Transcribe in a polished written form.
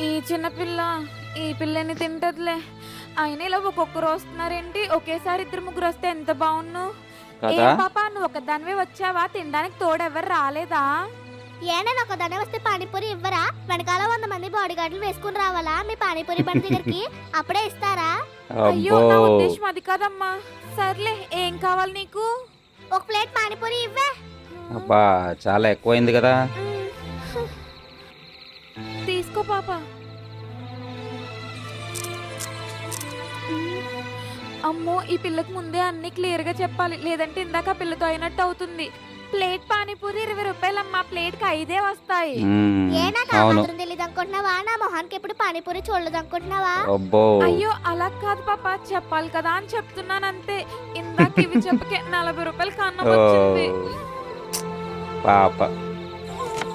ఈ చిన్నపిల్ల ఈ పిల్లని తింటదిలే. అయినా ఇలా ఒక్కొక్కరు వస్తున్నారేంటి? ఒకేసారి ఇద్దరు ముగ్గురు వస్తే ఎంత బాగున్ను. కదా. ఏం పాపా నువ్వు ఒకదానివే వచ్చావా? తినడానికి తోడెవరు రాలేదా? ఏనా ఒక దండ వస్తే పానీపూరి ఇవ్వరా? వెనకాల 100 మంది బాడీ గార్డులు వేసుకుని రావాలా మీ పానీపూరి బండి దగ్గరికి? అప్పుడే ఇస్తారా? అయ్యో అబ్బో. నా ఉద్దేశం అది కాదమ్మా. సర్లే ఏం కావాలి నీకు? ఒక ప్లేట్ పానీపూరి ఇవ్వే. అబ్బా చాలా ఎక్కువైంది కదా. తీసుకో పాపా. అమ్మో ఈ పిల్లకి ముందే అన్ని క్లియర్ గా చెప్పాలి, లేదంటే ఇందాక ఆ పిల్లతో అయినట్టు అవుతుంది. ప్లేట్ పానీపూరి 20 రూపాయలమ్మా. ప్లేట్ కి 5 వస్తాయి. ఏనా అవును. మాత్రం తెలియదు అనుకుంటున్నావా? నా మొహానికి ఎప్పుడు పానీపూరి చూడలేదు అనుకుంటున్నావా? అబ్బో. అయ్యో అలా కాదు పాపా, చెప్పాలి కదా అని చెప్తున్నాను అంతే. ఇందాక ఇవి చెప్పకే 40 రూపాయలు కన్నం ఓ వచ్చింది. పాప